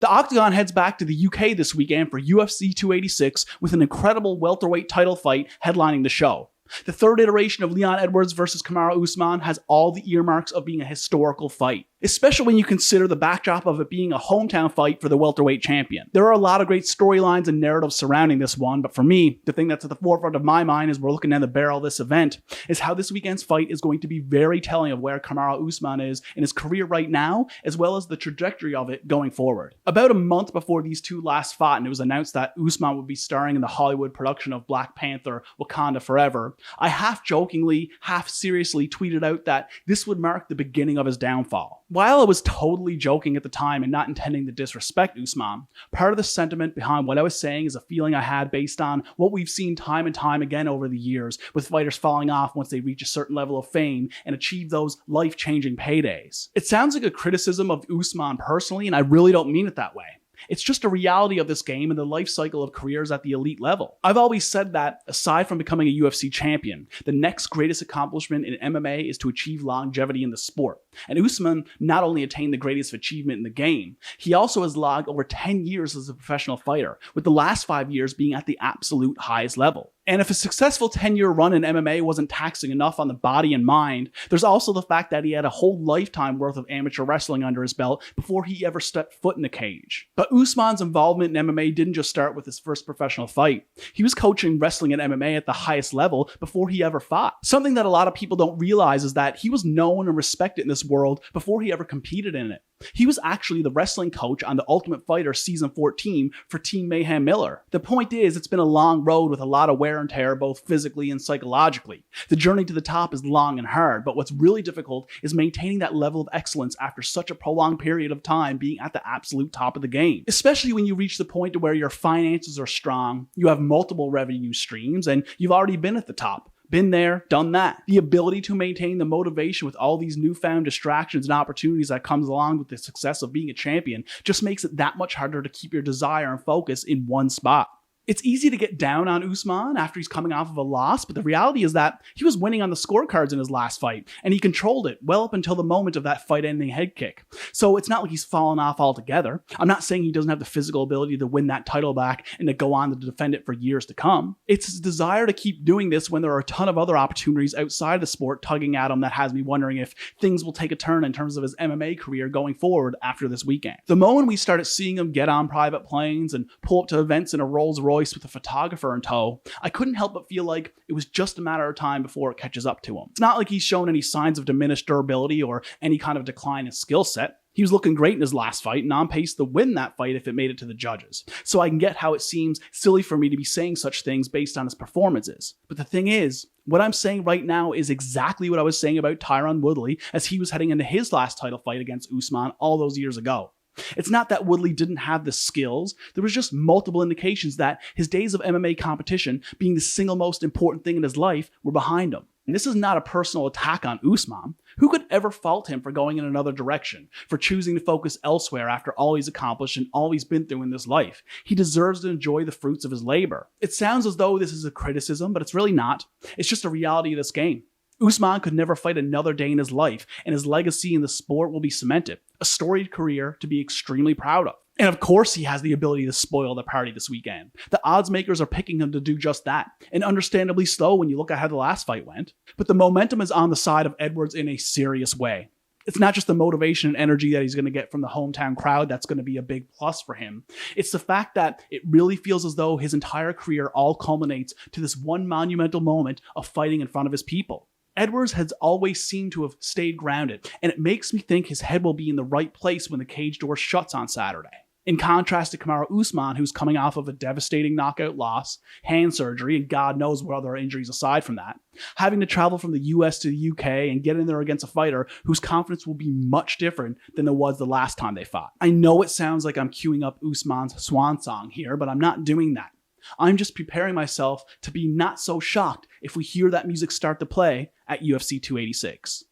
The Octagon heads back to the UK this weekend for UFC 286 with an incredible welterweight title fight headlining the show. The third iteration of Leon Edwards versus Kamaru Usman has all the earmarks of being a historical fight, especially when you consider the backdrop of it being a hometown fight for the welterweight champion. There are a lot of great storylines and narratives surrounding this one, but for me, the thing that's at the forefront of my mind as we're looking down the barrel of this event is how this weekend's fight is going to be very telling of where Kamaru Usman is in his career right now, as well as the trajectory of it going forward. About a month before these two last fought, and it was announced that Usman would be starring in the Hollywood production of Black Panther, Wakanda Forever, I half jokingly, half seriously tweeted out that this would mark the beginning of his downfall. While I was totally joking at the time and not intending to disrespect Usman, part of the sentiment behind what I was saying is a feeling I had based on what we've seen time and time again over the years, with fighters falling off once they reach a certain level of fame and achieve those life-changing paydays. It sounds like a criticism of Usman personally, and I really don't mean it that way. It's just a reality of this game and the life cycle of careers at the elite level. I've always said that, aside from becoming a UFC champion, the next greatest accomplishment in MMA is to achieve longevity in the sport. And Usman not only attained the greatest achievement in the game, he also has logged over 10 years as a professional fighter, with the last 5 years being at the absolute highest level. And if a successful 10-year run in MMA wasn't taxing enough on the body and mind, there's also the fact that he had a whole lifetime worth of amateur wrestling under his belt before he ever stepped foot in the cage. But Usman's involvement in MMA didn't just start with his first professional fight. He was coaching wrestling and MMA at the highest level before he ever fought. Something that a lot of people don't realize is that he was known and respected in this world before he ever competed in it. He was actually the wrestling coach on The Ultimate Fighter Season 14 for Team Mayhem Miller. The point is, it's been a long road with a lot of wear and tear, both physically and psychologically. The journey to the top is long and hard, but what's really difficult is maintaining that level of excellence after such a prolonged period of time being at the absolute top of the game. Especially when you reach the point to where your finances are strong, you have multiple revenue streams, and you've already been at the top. Been there, done that. The ability to maintain the motivation with all these newfound distractions and opportunities that comes along with the success of being a champion just makes it that much harder to keep your desire and focus in one spot. It's easy to get down on Usman after he's coming off of a loss, but the reality is that he was winning on the scorecards in his last fight, and he controlled it well up until the moment of that fight-ending head kick. So it's not like he's fallen off altogether. I'm not saying he doesn't have the physical ability to win that title back and to go on to defend it for years to come. It's his desire to keep doing this when there are a ton of other opportunities outside the sport tugging at him that has me wondering if things will take a turn in terms of his MMA career going forward after this weekend. The moment we started seeing him get on private planes and pull up to events in a Rolls Royce with a photographer in tow, I couldn't help but feel like it was just a matter of time before it catches up to him. It's not like he's shown any signs of diminished durability or any kind of decline in skill set. He was looking great in his last fight and on pace to win that fight if it made it to the judges. So I can get how it seems silly for me to be saying such things based on his performances. But the thing is, what I'm saying right now is exactly what I was saying about Tyron Woodley as he was heading into his last title fight against Usman all those years ago. It's not that Woodley didn't have the skills, there was just multiple indications that his days of MMA competition, being the single most important thing in his life, were behind him. And this is not a personal attack on Usman. Who could ever fault him for going in another direction, for choosing to focus elsewhere after all he's accomplished and all he's been through in this life? He deserves to enjoy the fruits of his labor. It sounds as though this is a criticism, but it's really not. It's just a reality of this game. Usman could never fight another day in his life, and his legacy in the sport will be cemented. A storied career to be extremely proud of. And of course he has the ability to spoil the party this weekend. The odds makers are picking him to do just that, and understandably so when you look at how the last fight went. But the momentum is on the side of Edwards in a serious way. It's not just the motivation and energy that he's going to get from the hometown crowd that's going to be a big plus for him. It's the fact that it really feels as though his entire career all culminates to this one monumental moment of fighting in front of his people. Edwards has always seemed to have stayed grounded, and it makes me think his head will be in the right place when the cage door shuts on Saturday. In contrast to Kamaru Usman, who's coming off of a devastating knockout loss, hand surgery, and God knows what other injuries aside from that, having to travel from the US to the UK and get in there against a fighter whose confidence will be much different than it was the last time they fought. I know it sounds like I'm queuing up Usman's swan song here, but I'm not doing that. I'm just preparing myself to be not so shocked if we hear that music start to play at UFC 286.